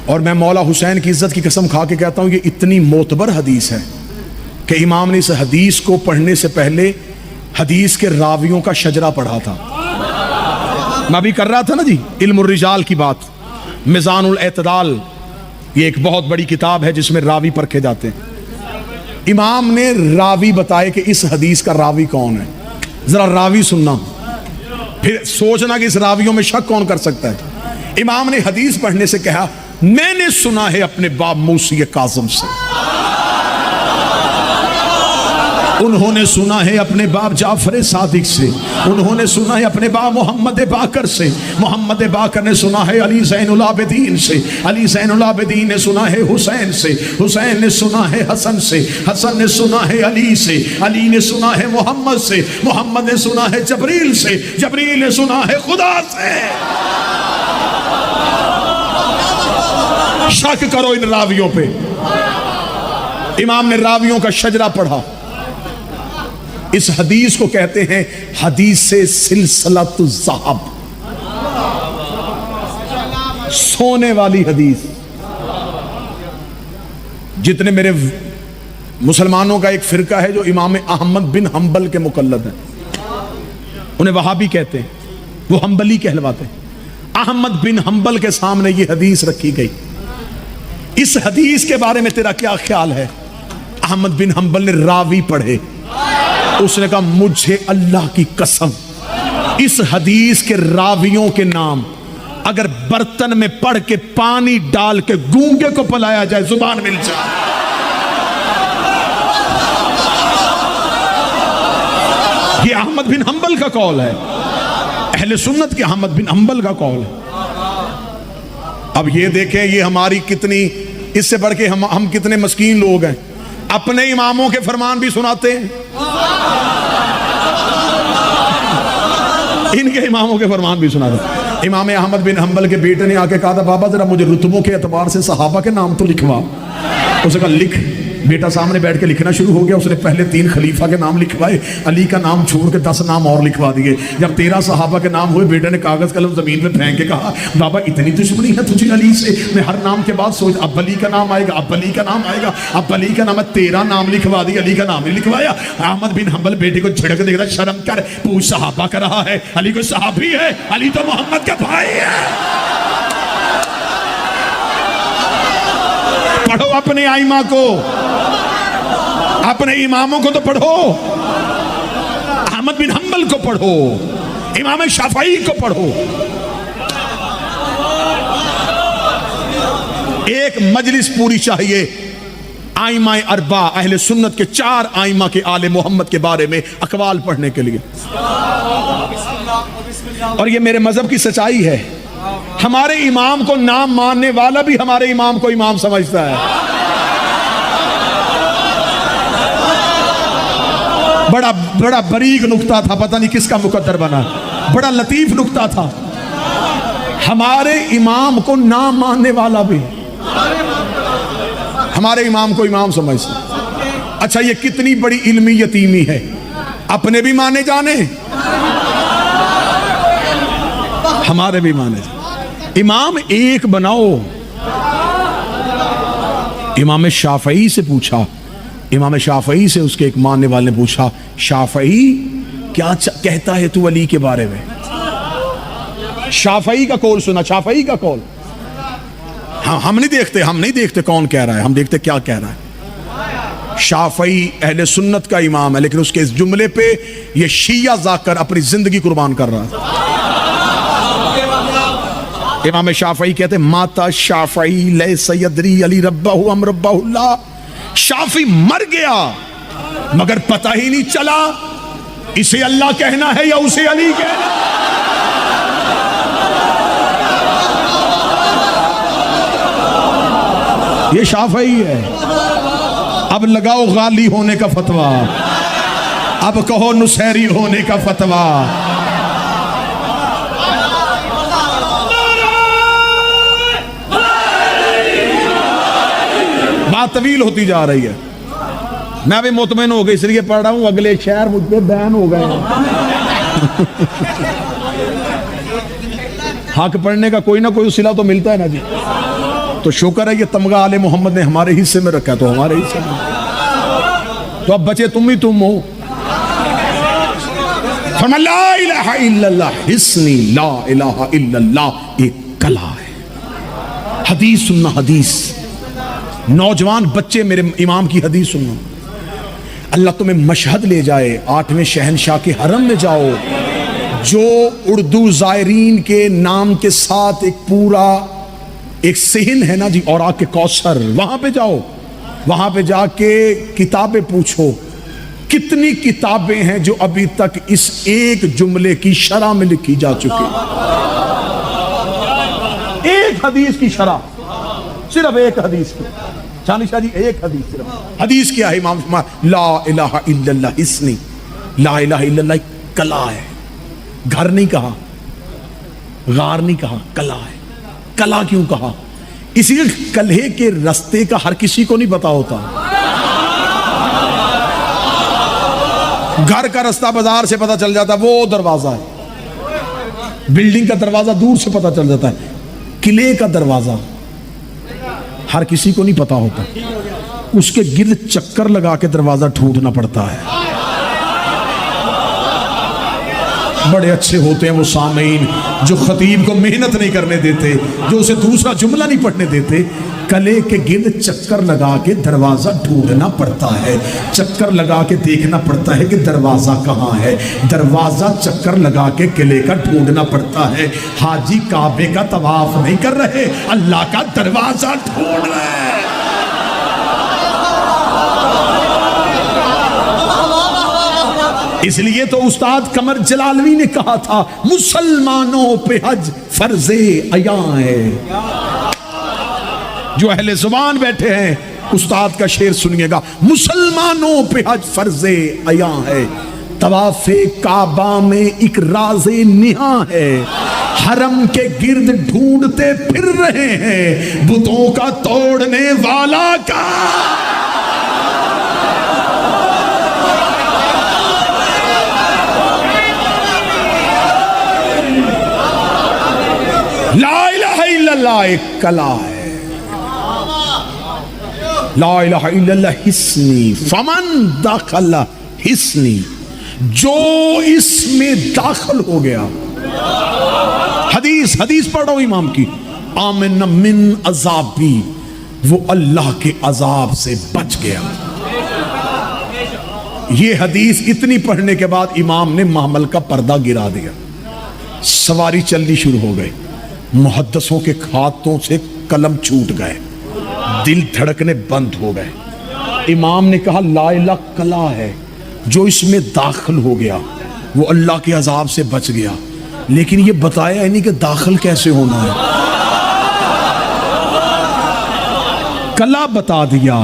और मैं मौला हुसैन की इज्जत की कसम खा के कहता हूं, ये इतनी मोतबर हदीस है कि इमाम ने इस हदीस को पढ़ने से पहले हदीस के रावियों का शजरा पढ़ा था। मैं अभी कर रहा था ना जी इल्मुर रिजाल की बात। मिज़ानुल एतदाल ये एक बहुत बड़ी किताब है जिसमें रावी परखे जाते हैं। इमाम ने रावी बताए कि इस हदीस का रावी कौन है। जरा रावी सुनना, फिर सोचना कि इस रावियों में शक कौन कर सकता है। इमाम ने हदीस पढ़ने से कहा, मैंने सुना है अपने बाप मूसी काज़िम से, उन्होंने सुना है अपने बाप जाफर सादिक से, उन्होंने सुना है अपने बाप मोहम्मद बाकर से, मोहम्मद बाकर ने सुना है अली ज़ैनुल आबिदीन से, अली ज़ैनुल आबिदीन ने सुना है हुसैन से, हुसैन ने सुना है हसन से, हसन ने सुना है अली से, अली ने सुना है मोहम्मद से, मोहम्मद ने सुना है जबरील से, जबरील ने सुना है खुदा से। शक करो इन रावियों पे। इमाम ने रावियों का शजरा पढ़ा। इस हदीस को कहते हैं हदीस से सिलसिलतुल ज़हब, सोने वाली हदीस। जितने मेरे मुसलमानों का एक फिरका है जो इमाम अहमद बिन हंबल के मुकल्लद हैं, उन्हें वहाबी कहते हैं, वो हंबली कहलवाते हैं। अहमद बिन हंबल के सामने ये हदीस रखी गई। इस हदीस के बारे में तेरा क्या ख्याल है? अहमद बिन हंबल ने रावी पढ़े। उसने कहा, मुझे अल्लाह की कसम इस हदीस के रावियों के नाम अगर बर्तन में पढ़ के पानी डाल के गूंगे को पिलाया जाए जुबान मिल जाए। ये अहमद बिन हंबल का कौल है, अहले सुन्नत के अहमद बिन हंबल का कौल है। अब ये देखें, ये हमारी कितनी, इससे बढ़ के हम कितने मस्कीन लोग हैं, अपने इमामों के फरमान भी सुनाते हैं, इनके इमामों के फरमान भी सुनाते हैं। इमाम अहमद बिन हंबल के बेटे ने आके कहा था, बाबा जरा मुझे रुतबों के एतबार से सहाबा के नाम तो लिखवा। उसने कहा लिख। बेटा सामने बैठ के लिखना शुरू हो गया। उसने पहले 3 खलीफा के नाम लिखवाए, अली का नाम छोड़ के 10 नाम और लिखवा दिए। जब 13 सहाबा के नाम हुए, बेटे ने कागज कलम जमीन पे फेंक के कहा, बाबा इतनी दुश्मनी है तुझे अली से? मैं हर नाम के बाद सोच, अब अली का नाम आएगा, अब अली का नाम आएगा, अब अली का नाम। 13 नाम लिखवा दिया, अली का नाम नहीं लिखवाया। अहमद बिन हंबल बेटे को झड़क देख रहा, शर्म कर, पूछ सहाबा का रहा है, अली को सहाबी है, अली तो मोहम्मद का भाई है। पढ़ो अपने आइमा को, अपने इमामों को तो पढ़ो। अहमद बिन हंबल को पढ़ो, इमाम शाफई को पढ़ो। एक मजलिस पूरी चाहिए आइमा अरबा अहले सुन्नत के 4 आइमा के आले मोहम्मद के बारे में अकवाल पढ़ने के लिए। और ये मेरे मजहब की सच्चाई है। हमारे इमाम को नाम मानने वाला भी हमारे इमाम को इमाम समझता है। बड़ा बड़ा बरीक नुक्ता था, पता नहीं किसका मुकद्दर बना, बड़ा लतीफ नुक्ता था। हमारे इमाम को नाम मानने वाला भी हमारे इमाम को इमाम समझता। अच्छा, ये कितनी बड़ी इल्मी यतीमी है, अपने भी माने जाने, हमारे भी माने जाने। इमाम एक बनाओ। इमाम शाफई से पूछा, इमाम शाफई से उसके एक मानने वाले ने पूछा, शाफई क्या कहता है तू अली के बारे में? शाफई का कौल सुना, शाफई का कौल। हाँ, हम नहीं देखते कौन कह रहा है, हम देखते क्या कह रहा है। शाफई अहले सुन्नत का इमाम है, लेकिन उसके इस जुमले पे ये शिया जाकर अपनी जिंदगी कुर्बान कर रहा है। इमाम शाफई कहते, माता शाफई ले सयदरी अली रब्बाहु अम रब्बाहुल्लाह। शाफी मर गया मगर पता ही नहीं चला इसे अल्लाह कहना है या उसे अली कहना। ये शाफई है। अब लगाओ गाली होने का फतवा, अब कहो नुसैरी होने का फतवा। बात तवील होती जा रही है। मैं भी मुतमईन हो गई इसलिए पढ़ रहा हूं, अगले शहर मुझ पे बैन हो गए। हक पढ़ने का कोई ना कोई उसिला तो मिलता है ना जी। तो शुक्र है ये तमगा आले मोहम्मद ने हमारे हिस्से में रखा, तो हमारे हिस्से में, तो अब बचे तुम ही तुम हो। फरमा ला इलाहा इल्लल्लाह हिस्नी, ला इलाहा इल्लल्लाह एक कला है। हदीस सुनना, हदीस, नौजवान बच्चे मेरे इमाम की हदीस सुनना। अल्लाह तुम्हें मशहद ले जाए, 8वें शहनशाह के हरम में जाओ, जो उर्दू जायरीन के नाम के साथ एक पूरा एक सहन है ना जी, और आके कौसर, वहां पे जाओ, वहां पे जाके किताबें पूछो। कितनी किताबें हैं जो अभी तक इस एक जुमले की शरह में लिखी जा चुकी, एक हदीस की शरह, सिर्फ एक हदीस की। चांदी शाह जी एक हदीस, सिर्फ हदीस क्या है? इमाम ला इलाहा इल्लल्लाह हिस्नी, ला इलाहा इल्लल्लाह कला है। घर नहीं कहा, गार नहीं कहा, कला है। कला क्यों कहा? इसी कलहे के रास्ते का हर किसी को नहीं पता होता। घर का रास्ता बाजार से पता चल जाता है, वो दरवाजा है। बिल्डिंग का दरवाजा दूर से पता चल जाता है, किले का दरवाजा हर किसी को नहीं पता होता। उसके गिर्द चक्कर लगा के दरवाजा ढूंढना पड़ता है। बड़े अच्छे होते हैं वो सामीन जो खतीब को मेहनत नहीं करने देते, जो उसे दूसरा जुमला नहीं पढ़ने देते। कले के गिर्द चक्कर लगा के दरवाजा ढूंढना पड़ता है, चक्कर लगा के देखना पड़ता है कि दरवाजा कहाँ है। दरवाजा चक्कर लगा के किले का ढूंढना पड़ता है। हाजी काबे का तवाफ नहीं कर रहे, अल्लाह का दरवाजा ढूंढ रहे हैं। इसलिए तो उस्ताद कमर जलालवी ने कहा था, मुसलमानों पे हज फर्जे अया है। जो अहले जुबान बैठे हैं उस्ताद का शेर सुनिएगा, मुसलमानों पे हज फर्जे अया है। तवाफे काबा में एक राज़े निहा है। हरम के गिर्द ढूंढते फिर रहे हैं बुतों का तोड़ने वाला का। ला इलाहा इल्लल्लाह एक कला है। ला इलाहा इल्लल्लाह हिस्नी, फमन दाखला हिस्नी, जो इसमें दाखिल हो गया। हदीस हदीस पढ़ो इमाम की, आमिन मिन अजाबी, वो अल्लाह के अजाब से बच गया। ये हदीस इतनी पढ़ने के बाद इमाम ने महमल का पर्दा गिरा दिया, सवारी चलनी शुरू हो गई। मुहद्दिसों के खातों से कलम छूट गए, दिल धड़कने बंद हो गए। इमाम ने कहा ला इलाहा कला है, जो इसमें दाखिल हो गया वो अल्लाह के अजाब से बच गया। लेकिन ये बताया नहीं कि दाखिल कैसे होना है। कला बता दिया,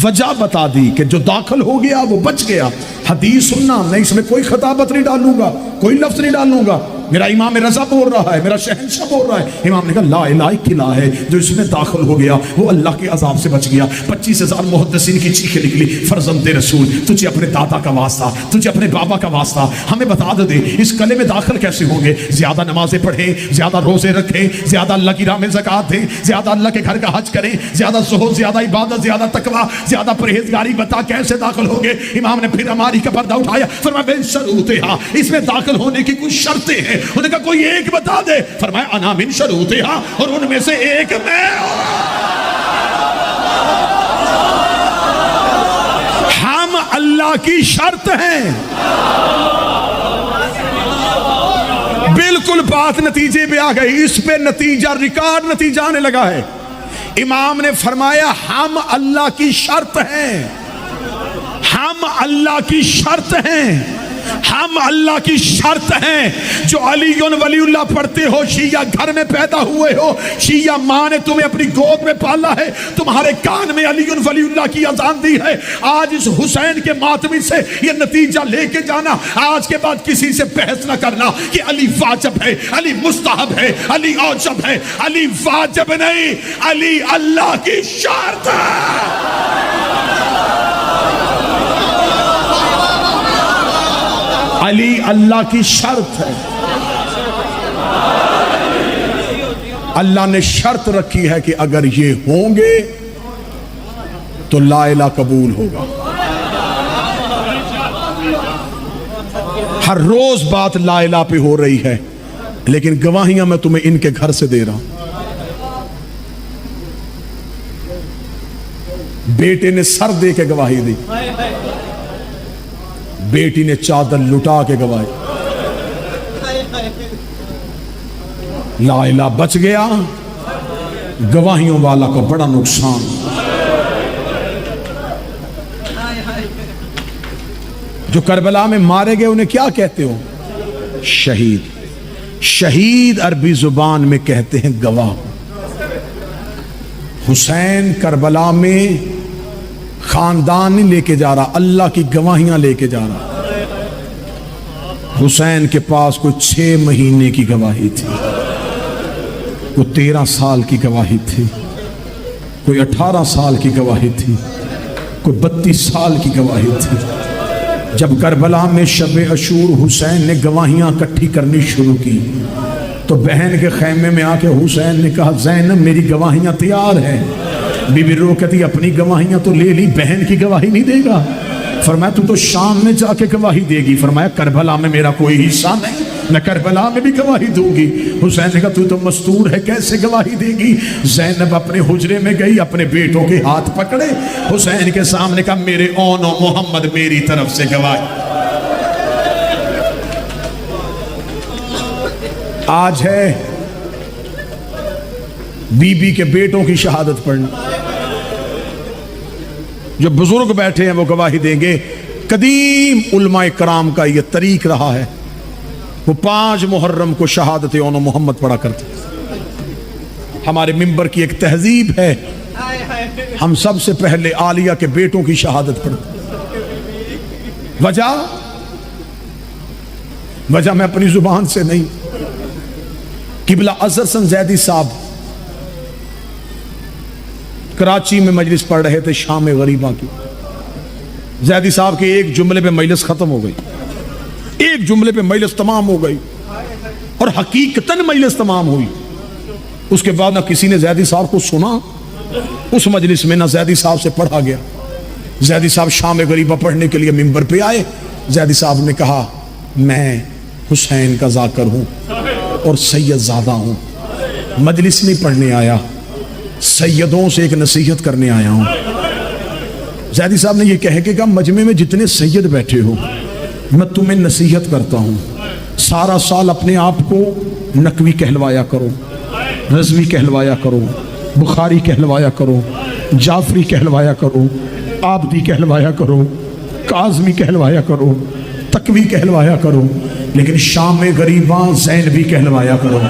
वजह बता दी कि जो दाखिल हो गया वो बच गया। हदीस सुनना, मैं इसमें कोई खताबत नहीं डालूंगा, कोई लफ्ज नहीं डालूंगा। मेरा इमाम रजा बोल रहा है, मेरा शहंशाह बोल रहा है। इमाम ने कहा ला इलाहा किला है, जो इसमें दाखिल हो गया वो अल्लाह के अजाब से बच गया। 25,000 मुहद्दिसीन की चीखें निकली, फर्जंदे रसूल, तुझे अपने दादा का वास्ता, तुझे अपने बाबा का वास्ता, हमें बता दे इस कले में दाखिल कैसे होंगे। ज्यादा नमाजें पढ़ें, ज्यादा रोजे रखें, ज्यादा अल्लाह की राह में ज़कात दें, ज्यादा अल्लाह के घर का हज करें, ज्यादा ज़ुहद, ज्यादा इबादत, ज्यादा तकवा, ज्यादा परहेजगारी, बता कैसे दाखिल होंगे। इमाम ने फिर हमारी का पर्दा उठाया, फरमाया बेशरूतिहा, इसमें दाखिल होने की कुछ शर्तें हैं। उन्होंने कहा कोई एक बता दे। फरमाया अना मिन शरूतिहा, और उनमें से एक मैं। हम अल्लाह की शर्त हैं। बिल्कुल बात नतीजे पे आ गई, इस पे नतीजा रिकॉर्ड नतीजा आने लगा है। इमाम ने फरमाया हम अल्लाह की शर्त हैं, हम अल्लाह की शर्त हैं, हम अल्लाह की शर्त हैं। जो अली वलीउल्लाह पढ़ते हो, शिया घर में पैदा हुए हो, शिया माँ ने तुम्हें अपनी गोद में पाला है, तुम्हारे कान में अली वलीउल्लाह की अजान दी है। आज इस हुसैन के मातमी से ये नतीजा लेके जाना, आज के बाद किसी से बहस ना करना कि अली वाजिब है, अली मुस्तहब है, अली औजब है। अली वाजिब नहीं, अली अल्लाह की शर्त है। अली अल्लाह की शर्त है। अल्लाह ने शर्त रखी है कि अगर ये होंगे तो ला इलाहा कबूल होगा। हर रोज बात ला इलाहा पे हो रही है, लेकिन गवाहियां मैं तुम्हें इनके घर से दे रहा हूं। बेटे ने सर दे के गवाही दी, बेटी ने चादर लुटा के गवाही। ला इलाहा बच गया, गवाहियों वाला को बड़ा नुकसान। जो करबला में मारे गए उन्हें क्या कहते हो? शहीद। शहीद अरबी जुबान में कहते हैं गवाह। हुसैन करबला में खानदान नहीं लेके जा रहा, अल्लाह की गवाहियां लेके जा रहा। हुसैन के पास कोई 6 महीने की गवाही थी, कोई 13 साल की गवाही थी, कोई 18 साल की गवाही थी, कोई 32 साल की गवाही थी। जब करबला में शब अशूर हुसैन ने गवाहियां इकट्ठी करनी शुरू की तो बहन के खैमे में आके हुसैन ने कहा, ज़ैनब मेरी गवाहियां तैयार है। बीबी रो कहती अपनी गवाहियां तो ले ली, बहन की गवाही नहीं देगा। फरमाया तू तो शाम में जाके गवाही देगी। फरमाया करबला में मेरा कोई हिस्सा नहीं, मैं करबला में भी गवाही दूंगी। हुसैन ने कहा तू तो मस्तूर है, कैसे गवाही देगी? ज़ैनब अपने हुजरे में गई, अपने बेटों के हाथ पकड़े, हुसैन के सामने कहा मेरे ओन और मोहम्मद मेरी तरफ से गवाही। आज है बीबी के बेटों की शहादत पढ़ना। जो बुजुर्ग बैठे हैं वो गवाही देंगे। कदीम उलमाए कराम का ये तरीक रहा है, वो 5 मुहर्रम को शहादत ओन मोहम्मद पढ़ा करते। हमारे मिंबर की एक तहजीब है, हम सबसे पहले आलिया के बेटों की शहादत पढ़ते। वजह मैं अपनी जुबान से नहीं, किबला अजहर सन जैदी साहब कराची में मजलिस पढ़ रहे थे शाम गरीबा की। जैदी साहब के एक जुमले पे मजलिस खत्म हो गई, एक जुमले पे मजलिस तमाम हो गई और हकीकतन मजलिस तमाम हुई। उसके बाद ना किसी ने जैदी साहब को सुना उस मजलिस में, ना जैदी साहब से पढ़ा गया। जैदी साहब शाम गरीबा पढ़ने के लिए मिंबर पे आए। जैदी साहब ने कहा मैं हुसैन का जाकर हूं और सैयद ज़ादा हूं, मजलिस नहीं पढ़ने आया, सैयदों से एक नसीहत करने आया हूं। ज़ैदी साहब ने यह कह के कहा मजमे में जितने सैयद बैठे हो मैं तुम्हें नसीहत करता हूं, सारा साल अपने आप को नकवी कहलवाया करो, रज़वी कहलवाया करो, बुखारी कहलवाया करो, जाफरी कहलवाया करो, आबदी कहलवाया करो, काज़मी कहलवाया करो, तकवी कहलवाया करो, लेकिन शाम गरीबा ज़ैनबी कहलवाया करो।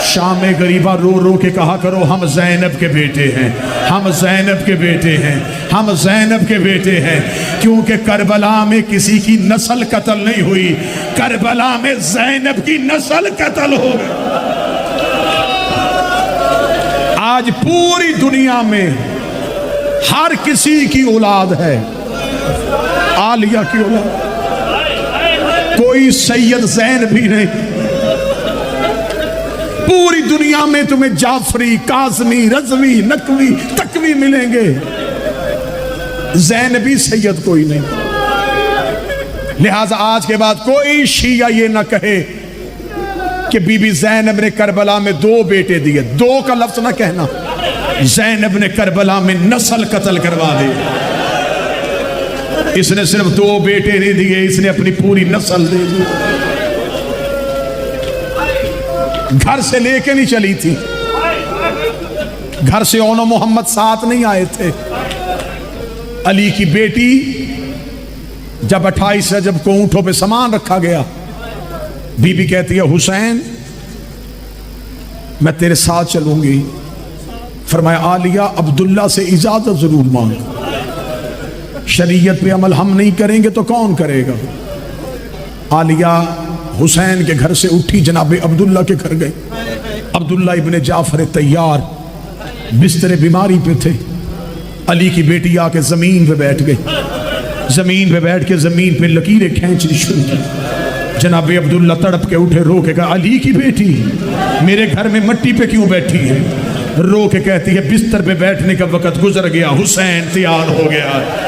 शाम गरीबा रो रो के कहा करो हम ज़ैनब के बेटे हैं, हम ज़ैनब के बेटे हैं, हम ज़ैनब के बेटे हैं। क्योंकि करबला में किसी की नस्ल कत्ल नहीं हुई, करबला में ज़ैनब की नस्ल कत्ल हो गई। आज पूरी दुनिया में हर किसी की औलाद है, आलिया की औलाद, कोई सैयद ज़ैन भी नहीं। पूरी दुनिया में तुम्हें जाफरी, काज़मी, रज़वी, नकवी, तकवी मिलेंगे, ज़ैनबी सैयद कोई नहीं। लिहाजा आज के बाद कोई शिया ये ना कहे कि बीबी ज़ैनब ने करबला में 2 बेटे दिए। 2 का लफ्ज़ ना कहना, ज़ैनब ने करबला में नस्ल कत्ल करवा दी। इसने सिर्फ 2 बेटे नहीं दिए, इसने अपनी पूरी नस्ल दे दी। घर से लेके नहीं चली थी, घर से ओनो मोहम्मद साथ नहीं आए थे। अली की बेटी जब 28 रजब को ऊंटों पे सामान रखा गया, बीबी कहती है हुसैन मैं तेरे साथ चलूंगी। फरमाया आलिया अब्दुल्ला से इजाजत जरूर मांग, शरीयत पे अमल हम नहीं करेंगे तो कौन करेगा। आलिया हुसैन के घर से उठी, जनाबे अब्दुल्ला के घर गए। अब्दुल्ला इब्ने जाफर तैयार बिस्तर बीमारी पे थे। अली की बेटी आके जमीन पे बैठ गई, जमीन पे बैठ के जमीन पे लकीरें खींचनी शुरू की। जनाब अब्दुल्ला तड़प के उठे, रो के कहा, अली की बेटी मेरे घर में मट्टी पे क्यों बैठी है? रो के कहती है, बिस्तर पे बैठने का वक्त गुजर गया, हुसैन तैयार हो गया,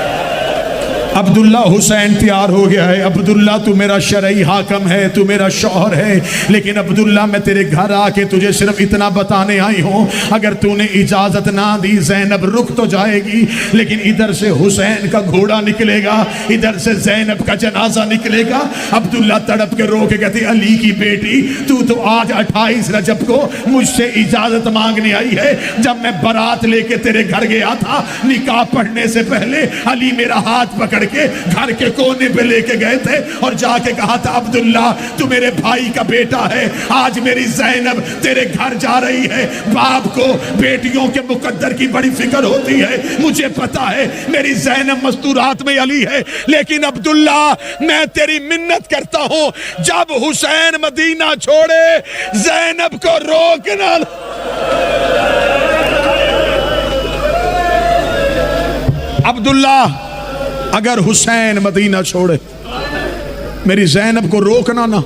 अब्दुल्ला हुसैन तैयार हो गया है। अब्दुल्ला तू मेरा शरई हाकम है, तू मेरा शौहर है, लेकिन अब्दुल्ला मैं तेरे घर आके तुझे सिर्फ इतना बताने आई हूँ, अगर तूने इजाजत ना दी ज़ैनब रुक तो जाएगी, लेकिन इधर से हुसैन का घोड़ा निकलेगा, इधर से ज़ैनब का जनाजा निकलेगा। अब्दुल्ला तड़प के रो के कहती, अली की बेटी तू तो आज 28 रजब को मुझसे इजाजत मांगने आई है। जब मैं बारात लेके तेरे घर गया था, निकाह पढ़ने से पहले अली मेरा हाथ पकड़ के घर के कोने पे लेके गए थे और जाके कहा था, अब्दुल्ला तू मेरे भाई का बेटा है, आज मेरी ज़ैनब तेरे घर जा रही है। बाप को बेटियों के मुकद्दर की बड़ी फिक्र होती है, मुझे पता है मेरी ज़ैनब मस्तूरात में अली है, लेकिन अब्दुल्ला मैं तेरी मिन्नत करता हूं, जब हुसैन मदीना छोड़े ज़ैनब को रोकना। अब्दुल्ला अगर हुसैन मदीना छोड़े मेरी ज़ैनब को रोकना ना।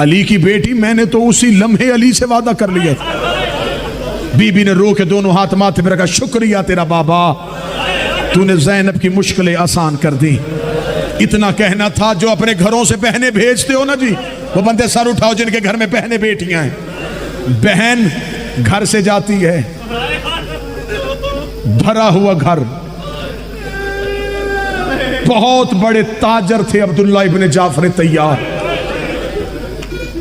अली की बेटी मैंने तो उसी लम्हे अली से वादा कर लिया था। बीबी ने रो के दोनों हाथ माथे पे रखा, शुक्रिया तेरा बाबा, तूने ज़ैनब की मुश्किलें आसान कर दी। इतना कहना था, जो अपने घरों से बहनें भेजते हो ना जी, वो बंदे सर उठाओ जिनके घर में बहनें बेटियां हैं। बहन घर से जाती है, भरा हुआ घर, बहुत बड़े ताजर थे अब्दुल्ला इब्ने जाफर तैयार,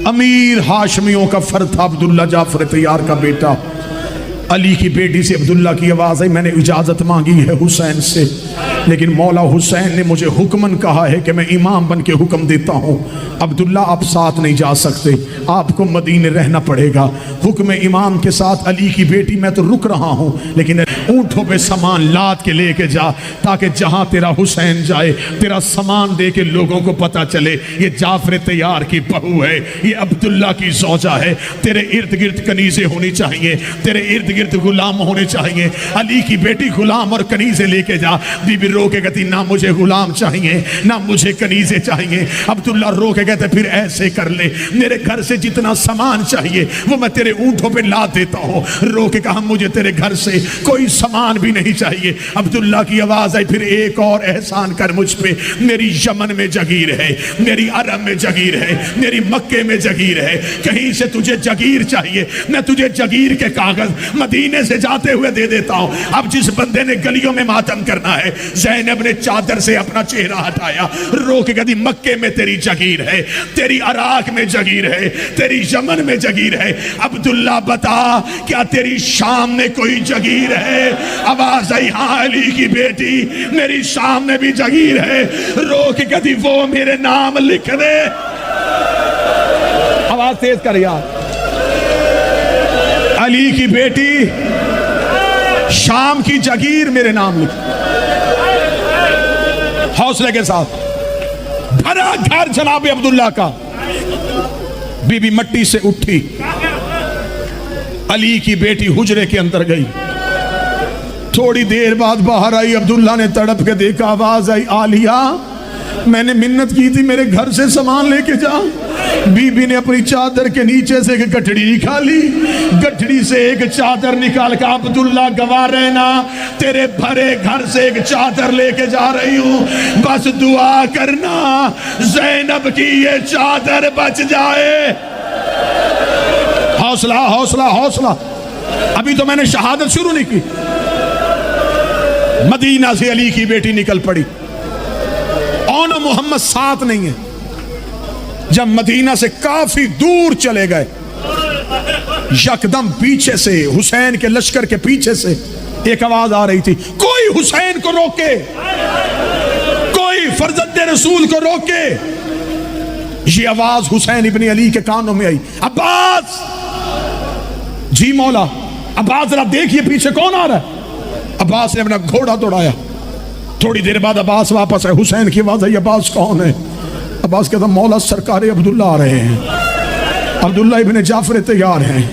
अमीर हाशमियों का फर्द था अब्दुल्ला जाफर तैयार का बेटा। अली की बेटी से अब्दुल्ला की आवाज़ आई, मैंने इजाज़त मांगी है हुसैन से, लेकिन मौला हुसैन ने मुझे हुक्मन कहा है कि मैं इमाम बन के हुक्म देता हूँ। अब्दुल्ला आप साथ नहीं जा सकते, आपको मदीने रहना पड़ेगा। हुक्म इमाम के साथ अली की बेटी मैं तो रुक रहा हूँ, लेकिन ऊँटों पे सामान लाद के लेके जा, ताकि जहाँ तेरा हुसैन जाए तेरा सामान दे के लोगों को पता चले ये जाफर तैयार की बहू है, ये अब्दुल्ला की ज़ौजा है। तेरे इर्द गिर्द कनीज़ें होनी चाहिए, तेरे इर्द गिर्द गुलाम होने चाहिए। अली की बेटी गुलाम और कनीज़ें लेके जा। बीबी रो के कहती, ना मुझे गुलाम चाहिए, ना मुझे कनीज़ें चाहिए। अब्दुल्ला रो के कहते, फिर ऐसे कर ले, मेरे घर से जितना सामान चाहिए वो मैं तेरे ऊँटों पे ला देता हूँ। रो के कहा, मुझे तेरे घर से कोई सामान भी नहीं चाहिए। अब्दुल्ला की आवाज़ आई, फिर एक और एहसान कर मुझ पे, मेरी यमन में जगीर है, मेरी अरब में जगीर है, मेरी मक्के में जगीर है, कहीं से तुझे जगीर चाहिए मैं तुझे जगीर के कागज मदीने से जाते हुए दे देता हूँ। अब जिस बंदे ने गलियों में मातम करना है, ज़ैनब ने चादर से अपना चेहरा हटाया, रो के कहती, मक्के में तेरी जगीर है, तेरी अराक में जगीर है, तेरी यमन में जगीर है। अब्दुल्ला बता, क्या तेरी शाम में कोई जगीर है? आवाज आई, हाँ अली की बेटी मेरी शाम में भी जगीर है। रो के कहती, वो मेरे नाम लिख दे। आवाज तेज कर यार। अली की बेटी शाम की जगीर मेरे नाम लिख। हौसले के साथ भरा घर जनाब अब्दुल्ला का। बीबी मट्टी से उठी, अली की बेटी हुजरे के अंदर गई। थोड़ी देर बाद बाहर आई, अब्दुल्ला ने तड़प के देखा, आवाज आई, आलिया मैंने मिन्नत की थी मेरे घर से सामान लेके जा। बीबी ने अपनी चादर के नीचे से एक गठड़ी निकाली, गठड़ी से एक चादर निकाल कर, अब्दुल्ला गवाह रहना, तेरे भरे घर से एक चादर लेके जा रही हूँ, बस दुआ करना ज़ैनब की ये चादर बच जाए। हौसला हौसला हौसला, अभी तो मैंने शहादत शुरू नहीं की। मदीना से अली की बेटी निकल पड़ी, और मोहम्मद साथ नहीं है। जब मदीना से काफी दूर चले गए, यकदम पीछे से, हुसैन के लश्कर के पीछे से एक आवाज आ रही थी, कोई हुसैन को रोके, कोई फर्जंदे रसूल को रोके। ये आवाज हुसैन इब्ने अली के कानों में आई, अब्बास जी मौला, अब्बास जरा देखिए पीछे कौन आ रहा है। अब्बास ने अपना घोड़ा दौड़ाया। थोड़ी देर बाद अब्बास वापस आए, हुसैन की आवाज आई, अब्बास कौन है? अब्बास कहता, मौला सरकार अब्दुल्ला आ रहे हैं, अब्दुल्ला इब्ने जाफर तैयार हैं।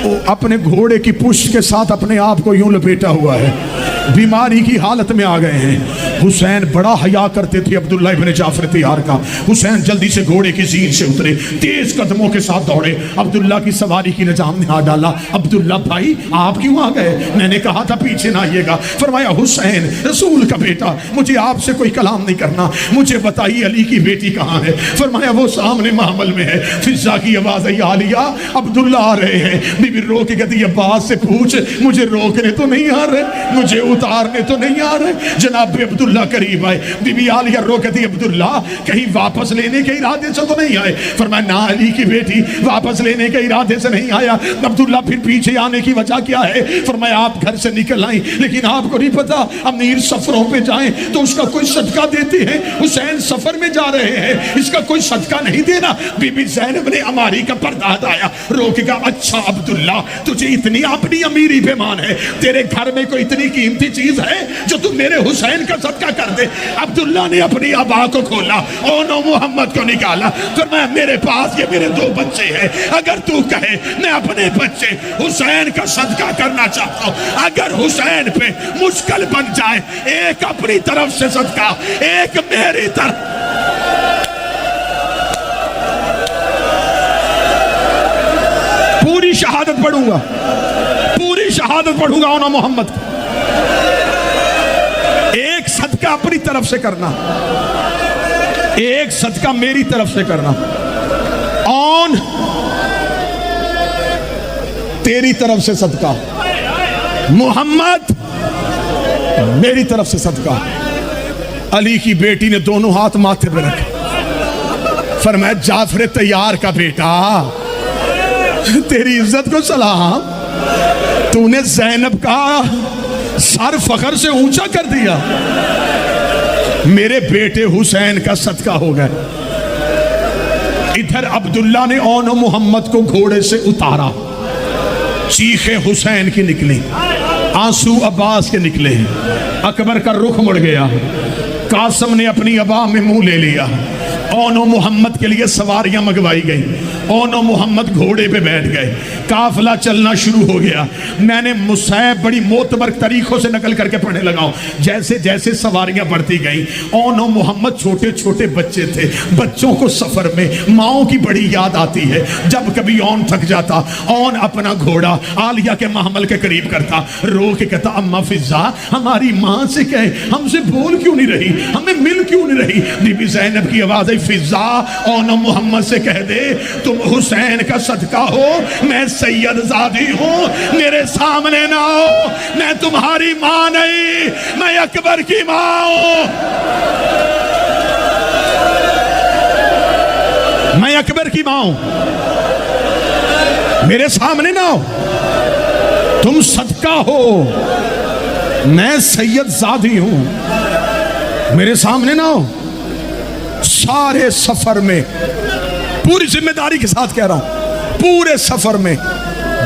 वो अपने घोड़े की पुष्ट के साथ अपने आप को यूं लपेटा हुआ है। बीमारी की हालत में आ गए हैं। हुसैन बड़ा हया करते थे अब्दुल्ला इब्न जाफर तैयार का। हुसैन जल्दी से घोड़े की जीन से उतरे, तेज कदमों के साथ दौड़े, अब्दुल्ला की सवारी की निजाम ने हाथ डाला। अब्दुल्ला भाई आप क्यों आ गए? मैंने कहा था पीछे ना आइएगा। फरमाया हुसैन रसूल का बेटा, मुझे आपसे कोई कलाम नहीं करना, मुझे बताइए अली की बेटी कहाँ है? फरमाया वो सामने महमल में है। फिजा की आवाज आई, आलिया अब्दुल्ला आ रहे हैं। बीबी रो के कहती अब्बास से पूछ, मुझे रोकने तो नहीं आ रहे, मुझे उतारने तो नहीं आ रहे। जनाब अब्दुल्ला करीब आए। बीबी आलिया रो कहती अब्दुल्ला कहीं वापस लेने के इरादे से तो नहीं आए? फरमाया ना अली की बेटी, वापस लेने के इरादे से नहीं आया। अब्दुल्ला फिर पीछे आने की वजह क्या है? फरमाया आप घर से निकल आई, लेकिन आपको नहीं पता अमीर सफरों पे जाएं तो उसका कोई सदका देते हैं। हुसैन सफर में जा रहे हैं, इसका कोई सदका नहीं देना। बीबी ज़ैनब ने अमारी का पर्दा हटाया, रो के कहा अच्छा अब्दुल्ला तुझे इतनी अपनी अमीरी पे मान है, तेरे घर में कोई इतनी कीमती चीज है जो तू मेरे हुसैन का सदका कर दे? अब्दुल्ला ने अपनी अबा को खोला, ओनो मोहम्मद को निकाला। तो मैं मेरे पास ये मेरे 2 बच्चे हैं, अगर तू कहे मैं अपने बच्चे हुसैन का सदका करना चाहता हूं, अगर हुसैन पे मुश्किल बन जाए, एक अपनी तरफ से सदका, एक मेरी तरफ। पूरी शहादत पढ़ूंगा, पूरी शहादत पढ़ूंगा ओना मोहम्मद। एक सदका अपनी तरफ से करना, एक सदका मेरी तरफ से करना। ऑन तेरी तरफ से सदका, मोहम्मद मेरी तरफ से सदका। अली की बेटी ने दोनों हाथ माथे पर रखे, फरमाया जाफर तैयार का बेटा तेरी इज्जत को सलाम, तूने ज़ैनब का सर फखर से ऊंचा कर दिया, मेरे बेटे हुसैन का सदका हो गया। इधर अब्दुल्ला ने ओनो मोहम्मद को घोड़े से उतारा, चीखे हुसैन की निकली, आंसू अब्बास के निकले, अकबर का रुख मुड़ गया, कासम ने अपनी अबा में मुंह ले लिया। ओनो मोहम्मद के लिए सवारियां मंगवाई गई, ओनो मोहम्मद घोड़े पे बैठ गए, काफिला चलना शुरू हो गया। मैंने मुसैब बड़ी मोतबर तरीकों से नकल करके पढ़ने लगा। जैसे जैसे सवारियां बढ़ती गई, ओनो मोहम्मद छोटे छोटे बच्चे थे, बच्चों को सफर में माओ की बड़ी याद आती है। जब कभी ओन थक जाता, ओन अपना घोड़ा आलिया के महमल के करीब करता, रो के कहता अम्मा फिजा हमारी माँ से कहे हमसे बोल क्यों नहीं रही, हमें मिल क्यों नहीं रही? बीबी ज़ैनब की आवाज आई, फिजा ओनो मोहम्मद से कह दे तुम हुसैन का सदका हो, मैं सैयद ज़ादी हूं, मेरे सामने ना हो, मैं तुम्हारी मां नहीं, मैं अकबर की मां हूं, मैं अकबर की मां हूं, मेरे सामने ना हो, तुम सदका हो, मैं सैयद ज़ादी हूं, मेरे सामने ना हो। सारे सफर में, पूरी जिम्मेदारी के साथ कह रहा हूं, पूरे सफर में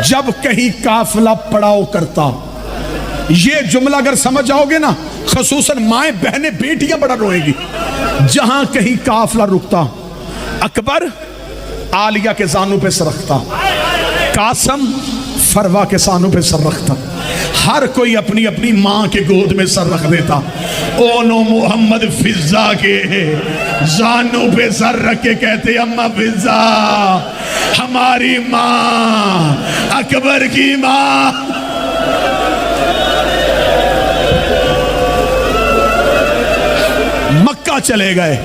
जब कहीं काफिला पड़ाव करता, ये जुमला अगर समझ जाओगे ना, खसूसन माएं बहनें बेटियां बड़ा रोएंगी। जहां कहीं काफिला रुकता, अकबर आलिया के जानू पे सर रखता, कासम फरवा के सानू पे सर रखता, हर कोई अपनी अपनी मां के गोद में सर रख देता। ओनो मोहम्मद फिजा के जानू पे सर रख के कहते अम्मा फिजा हमारी मां, अकबर की मां। मक्का चले गए,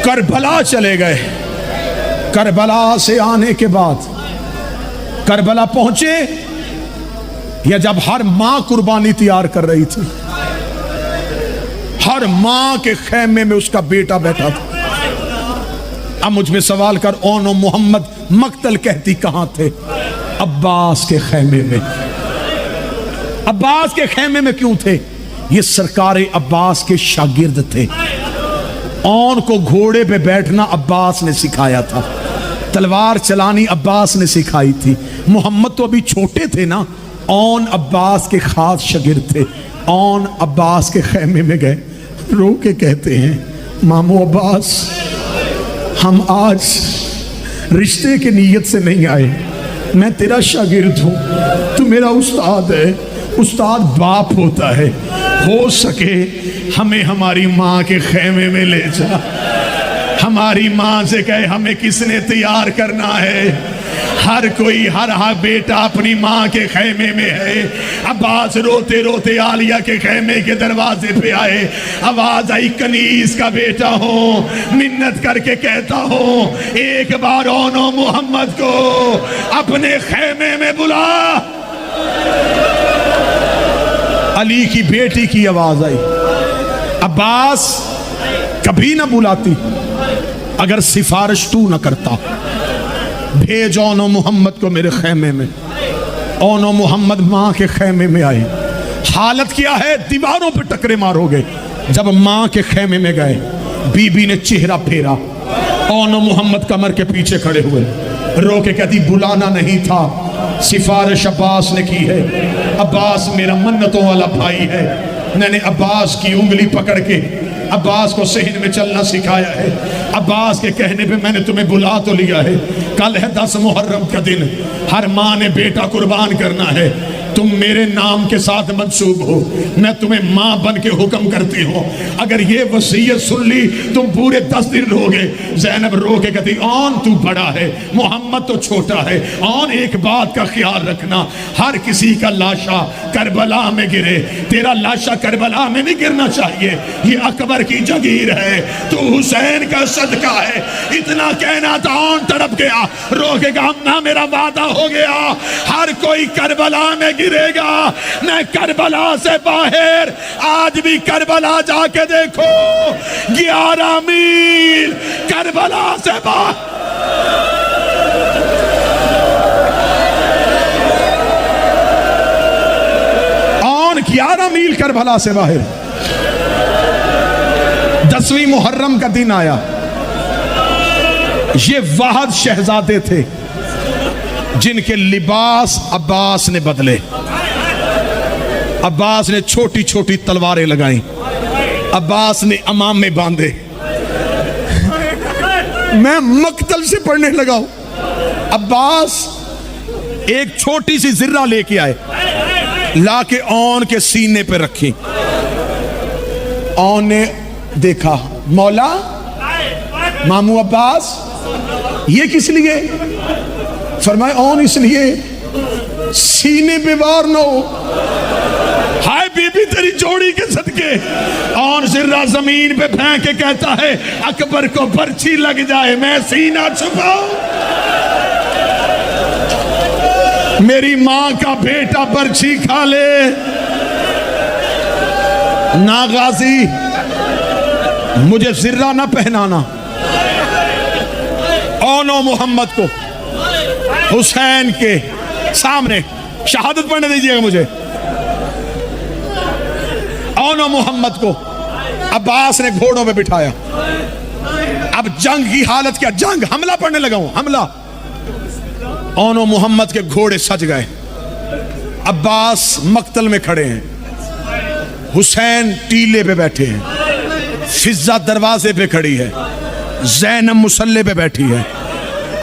करबला चले गए, करबला से आने के बाद करबला पहुंचे, या जब हर मां कुर्बानी तैयार कर रही थी, हर मां के खेमे में उसका बेटा बैठा था। अब मुझ में सवाल कर, ओनो मोहम्मद मक्तल कहती कहां थे? अब्बास के खेमे में। अब्बास के खेमे में क्यों थे? ये सरकार अब्बास के शागिर्द थे। ओन को घोड़े पे बैठना अब्बास ने सिखाया था, तलवार चलानी अब्बास ने सिखाई थी। मोहम्मद तो अभी छोटे थे ना, ओन अब्बास के खास शागिर्द थे। ओन अब्बास के खेमे में गए, रो के कहते हैं मामू अब्बास हम आज रिश्ते की नीयत से नहीं आए, मैं तेरा शागिर्द हूँ, तू मेरा उस्ताद है, उस्ताद बाप होता है, हो सके हमें हमारी माँ के खेमे में ले जा। हमारी माँ से कहे हमें किसने तैयार करना है। हर कोई हर बेटा अपनी माँ के खेमे में है। अब्बास रोते रोते आलिया के खेमे के दरवाजे पे आए। आवाज आई, कनीस का बेटा हो, मिन्नत करके कहता हो एक बार ओनो मोहम्मद को अपने खेमे में बुला। अली की बेटी की आवाज आई। अब्बास कभी ना बुलाती अगर सिफारिश तू ना करता। भेज ओनो मोहम्मद को मेरे खेमे में। ओनो मोहम्मद माँ के खेमे में आए। हालत क्या है, दीवारों पे टकरे मारोगे। जब माँ के खेमे में गए, बीबी ने चेहरा फेरा। ओनो मोहम्मद कमर के पीछे खड़े हुए, रो के कहती बुलाना नहीं था, सिफारिश अब्बास ने की है। अब्बास मेरा मन्नतों वाला भाई है। मैंने अब्बास की उंगली पकड़ के अब्बास को सहन में चलना सिखाया है। अब्बास के कहने पे मैंने तुम्हें बुला तो लिया है। कल है 10 मुहर्रम का दिन। हर माँ ने बेटा कुर्बान करना है। तुम मेरे नाम के साथ मंसूब हो। मैं तुम्हें माँ बन के हुक्म करती हूँ। अगर ये वसीयत सुन ली तुम पूरे 10 दिन रहोगे। ज़ैनब रो के कहती ऑन तू बड़ा है, मोहम्मद तो छोटा है। ऑन एक बात का ख्याल रखना, हर किसी का लाशा करबला में गिरे, तेरा लाशा करबला में नहीं गिरना चाहिए। ये अकबर की जगीर है, तू हुसैन का सदका है। इतना कहना था, ऑन तड़प गया, रो के कहा अम्मा मेरा वादा हो गया, हर कोई करबला में गिरेगा। मैं करबला से बाहर, आज भी करबला जाके देखो, 11 मील करबला से बाहर। और 11 मील करबला से बाहर। 10वीं मुहर्रम का दिन आया। ये वाहद शहजादे थे जिनके लिबास अब्बास ने बदले। अब्बास ने छोटी छोटी तलवारें लगाई, अब्बास ने अमामे बांधे। मैं मक्तल से पढ़ने लगा हूं। अब्बास एक छोटी सी जिर्रा लेके आए, लाके औन के सीने पे रखी। औन ने देखा, मौला मामू अब्बास ये किस लिए? फरमाए औन इसलिए सीने पे वार न हो। हाय बीबी तेरी जोड़ी के सदके। और जिर्रा जमीन पे फेंक के कहता है अकबर को बर्छी लग जाए मैं सीना छुपाऊं। मेरी मां का बेटा बर्छी खा ले ना गाजी, मुझे जिर्रा ना पहनाना। ओनो मोहम्मद को हुसैन के सामने शहादत पढ़ने दीजिएगा मुझे। ओनो मोहम्मद को अब्बास ने घोड़ों पे बिठाया। अब जंग की हालत क्या, जंग हमला पढ़ने लगा हूं, हमला। ओनो मोहम्मद के घोड़े सज गए। अब्बास मक्तल में खड़े हैं, हुसैन टीले पे बैठे हैं, फिजा दरवाजे पे खड़ी है, ज़ैनब मुसल्ले पे बैठी है।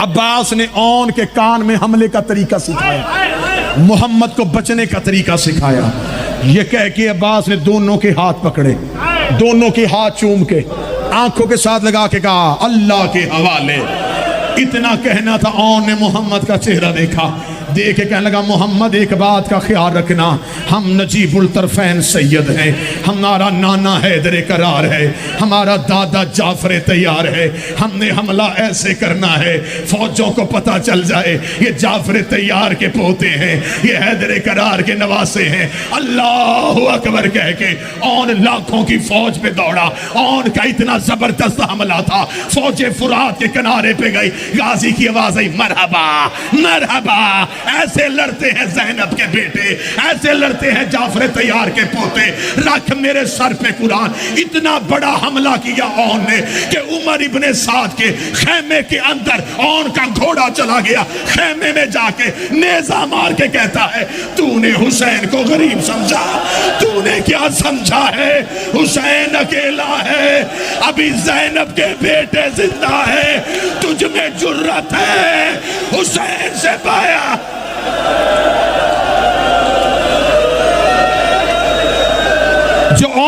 अब्बास ने औन के कान में हमले का तरीका सिखाया, मोहम्मद को बचने का तरीका सिखाया। यह कह के अब्बास ने दोनों के हाथ पकड़े, दोनों के हाथ चूम के आंखों के साथ लगा के कहा अल्लाह के हवाले। इतना कहना था, औन ने मोहम्मद का चेहरा देखा, देख के कहने लगा मोहम्मद एक बात का ख्याल रखना, हम नजीबुल तरफैन सैयद हैं, हमारा नाना हैदर करार है, हमारा दादा जाफर तैयार है। हमने हमला ऐसे करना है फौजों को पता चल जाए ये जाफर तैयार के पोते हैं, ये हैदर करार के नवासे हैं। अल्लाह अकबर कह के औन लाखों की फौज पे दौड़ा। औन का इतना जबरदस्त हमला था, फौजें फुरात के किनारे पे गई। गाजी की आवाज आई मरहबा मरहबा। ऐसे लड़ते हैं ज़ैनब के बेटे, ऐसे लड़ते हैं जाफर तैयार के पोते। रख मेरे सर पे कुरान। इतना बड़ा हमला किया औन ने कि उमर इब्ने साद के खेमे के अंदर औन का घोड़ा चला गया। खेमे में जाके नेजा मार के कहता है तूने हुसैन को गरीब समझा, तूने क्या समझा है? हुसैन अकेला है, अभी ज़ैनब के बेटे जिंदा है, तुझ में जुर्रत है? हुसैन से पाया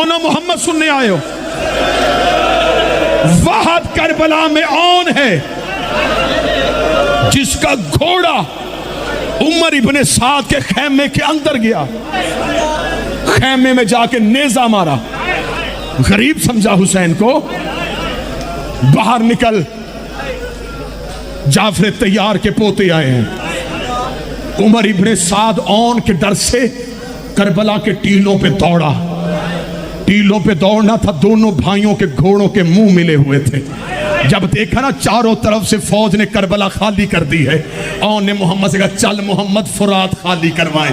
कौन हो मोहम्मद सुनने आए हो? वहाद करबला में औन है जिसका घोड़ा उमर इब्ने साद के खेमे के अंदर गया, खेमे में जाके नेजा मारा। गरीब समझा हुसैन को, बाहर निकल, जाफर तैयार के पोते आए हैं। उमर इब्ने साद औन के डर से करबला के टीलों पे दौड़ा। टीलों पे दौड़ना था, दोनों भाइयों के घोड़ों के मुंह मिले हुए थे। जब देखा ना चारों तरफ से फौज ने करबला खाली कर दी है, औन ने मोहम्मद से कहा चल मोहम्मद फुरात खाली करवाए,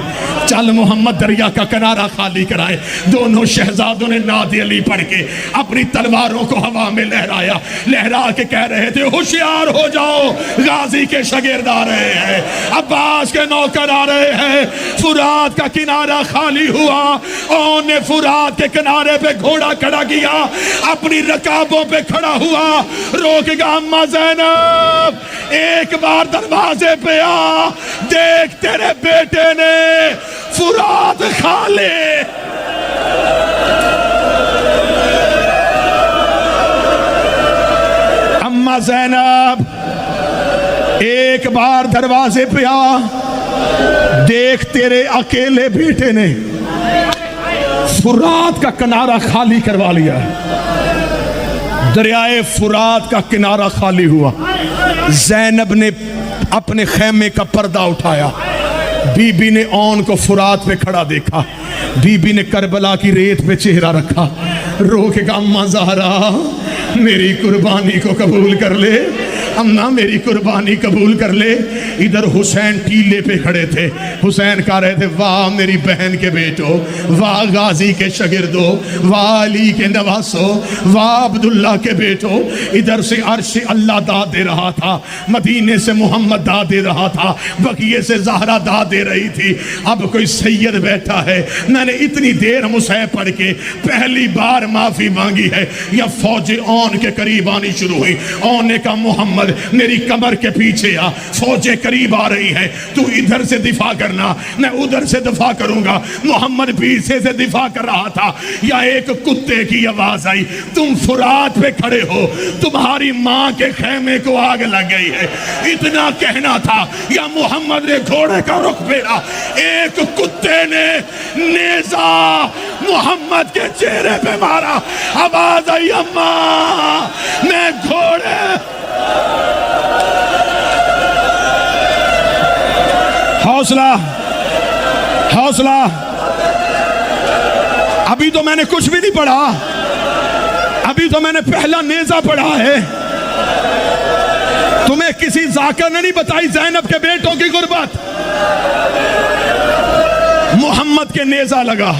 चल मोहम्मद दरिया का किनारा खाली कराए। दोनों शहजादों ने नादी अली पढ़ के अपनी तलवारों को हवा में लहराया, लहरा के कह रहे थे होशियार हो जाओ, गाजी के शागिर्द आ रहे हैं, अब्बास के नौकर आ रहे हैं। फुरात का किनारा खाली हुआ, औन ने फुरात के किनारे पे घोड़ा खड़ा किया, अपनी रकाबों पे खड़ा हुआ, रोकेगा अम्मा ज़ैनब, एक बार दरवाजे पे आ, देख तेरे बेटे ने फुरात खा ले। अम्मा ज़ैनब एक बार दरवाजे पे आ, देख तेरे अकेले बेटे ने फुरात का किनारा खाली करवा लिया। दरियाए फुरात का किनारा खाली हुआ। ज़ैनब ने अपने खेमे का पर्दा उठाया, बीबी ने औन को फुरात पे खड़ा देखा, बीबी ने करबला की रेत पे चेहरा रखा, रो के कहा अम्मा ज़हरा मेरी कुर्बानी को कबूल कर ले, अम्मा मेरी कुर्बानी कबूल कर ले। इधर हुसैन टीले पे खड़े थे, हुसैन कह रहे थे वाह मेरी बहन के बेटो, वाह गाजी के शागिर्दो, वाह अली के नवासो, वाह अब्दुल्ला के बेटो। इधर से अर्श अल्लाह दाद दे रहा था, मदीने से मोहम्मद दाद दे रहा था, बकिये से ज़हरा दाद दे रही थी। अब कोई सैयद बैठा है, मैंने इतनी देर मुसैब पढ़ के पहली बार माफी मांगी है। या फौज औन के करीब आनी शुरू हुई। औन ने कहा मोहम्मद मेरी कमर के पीछे आ, फौजें करीब आ रही है, तू इधर से दिफा करना, मैं उधर से दिफा करूंगा। मोहम्मद पीछे से दिफा कर रहा था, या एक कुत्ते की आवाज आई, तुम फुरात पे खड़े हो, तुम्हारी मां के खेमे को आग लग गई है। इतना कहना था, या मोहम्मद ने घोड़े का रुख फेरा, एक कुत्ते ने नेजा मोहम्मद के चेहरे पे मारा, आवाज आई अम्मा मैं घोड़े। हौसला हौसला, अभी तो मैंने कुछ भी नहीं पढ़ा, अभी तो मैंने पहला नेजा पढ़ा है। तुम्हें किसी जाकर ने नहीं बताई ज़ैनब के बेटों की गुर्बत। मोहम्मद के नेजा लगा,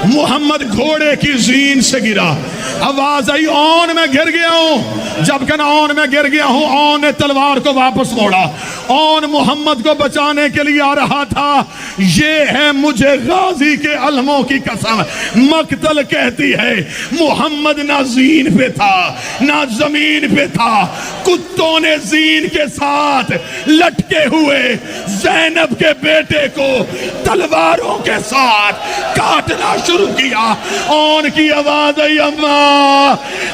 मोहम्मद घोड़े की जीन से गिरा, आवाज आई औन मैं गिर गया हूं। जब कहना औन मैं गिर गया हूं, औन ने तलवार को वापस मोड़ा। औन मोहम्मद को बचाने के लिए आ रहा था। ये है मुझे गाजी के अलमों की कसम, मकतल कहती है मोहम्मद ना जीन पे था ना जमीन पे था, कुत्तों ने जीन के साथ लटके हुए ज़ैनब के बेटे को तलवारों के साथ काटना शुरू किया। औन की आवाज आई अम्मा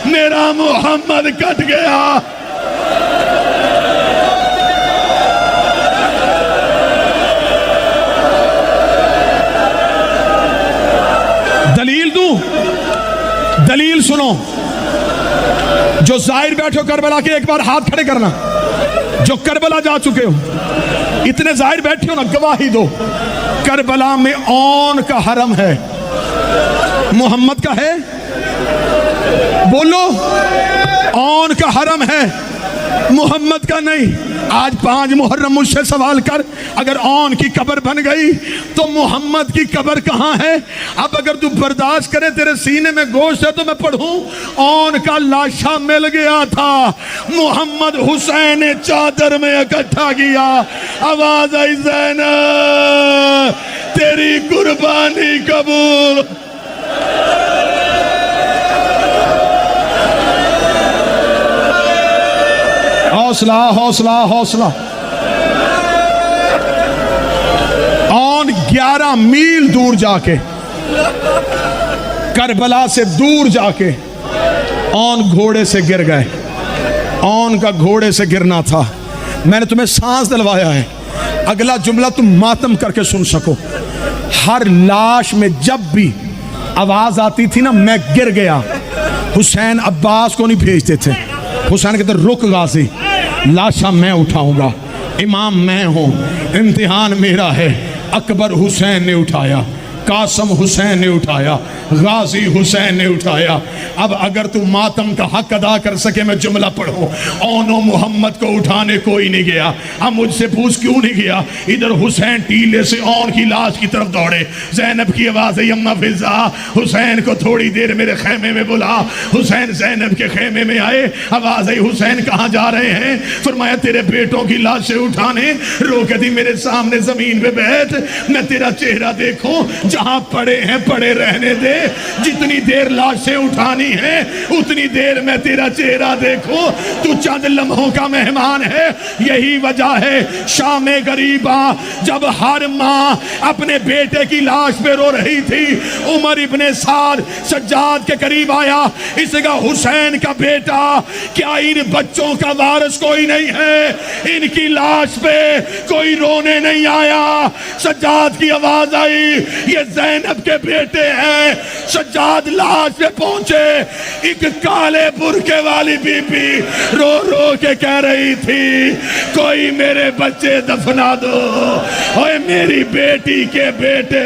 मेरा मोहम्मद कट गया। दलील दूं, दलील सुनो। जो जाहिर बैठे हो करबला के एक बार हाथ खड़े करना, जो करबला जा चुके हो, इतने जाहिर बैठे हो ना, गवाही दो। करबला में औन का हरम है, मोहम्मद का है, बोलो औन का हरम है, मोहम्मद का नहीं। आज 5 मुहर्रम मुझसे सवाल कर, अगर औन की कब्र बन गई तो मोहम्मद की कब्र कहाँ है? अब अगर तू बर्दाश्त करे, तेरे सीने में गोश्त है तो मैं पढ़ूं, औन का लाशा मिल गया था, मोहम्मद हुसैन ने चादर में इकट्ठा किया। आवाज आई ज़ैनब तेरी कुर्बानी कबूल। हौसला हौसला हौसला। औन 11 मील दूर जाके करबला से दूर जाके औन घोड़े से गिर गए। औन का घोड़े से गिरना था। मैंने तुम्हें सांस दिलवाया है, अगला जुमला तुम मातम करके सुन सको। हर लाश में जब भी आवाज आती थी ना, मैं गिर गया, हुसैन अब्बास को नहीं भेजते थे। हुसैन कहते रुक गाजी, लाशा मैं उठाऊंगा, इमाम मैं हूं, इम्तिहान मेरा है। अकबर हुसैन ने उठाया, कासम हुसैन ने उठाया, गाजी हुसैन ने उठाया। अब अगर तू मातम का हक अदा कर सके, मैं जुमला पढ़ूं। औनो मोहम्मद को उठाने कोई नहीं गया। अब मुझसे पूछ क्यों नहीं गया? इधर हुसैन टीले से औन की लाश की तरफ दौड़े। ज़ैनब की आवाज़ है, यम्मा फिजा, हुसैन को थोड़ी देर मेरे खेमे में बुला। हुसैन ज़ैनब के खेमे में आए। आवाज़ आई, हुसैन कहाँ जा रहे हैं? फरमाया तेरे बेटों की लाशें उठाने। रोके दी, मेरे सामने ज़मीन पे बैठ, मैं तेरा चेहरा देखूं। जहां पड़े हैं पड़े रहने दे, जितनी देर लाशें उठानी है उतनी देर मैं तेरा चेहरा देखूं। तू चंद लम्हों का मेहमान है। यही वजह है शामे गरीबा जब हर माँ अपने बेटे की लाश पे रो रही थी, उमर इब्ने साद सज्जाद के करीब आया। इसे कहा, हुसैन का बेटा, क्या इन बच्चों का वारिस कोई नहीं है? इनकी लाश पे कोई रोने नहीं आया। सज्जाद की आवाज आई, ये ज़ैनब के बेटे हैं। सज्जाद लाश पे पहुंचे। एक काले बुरके वाली बीबी रो रो के कह रही थी, कोई मेरे बच्चे दफना दो। ओए मेरी बेटी के बेटे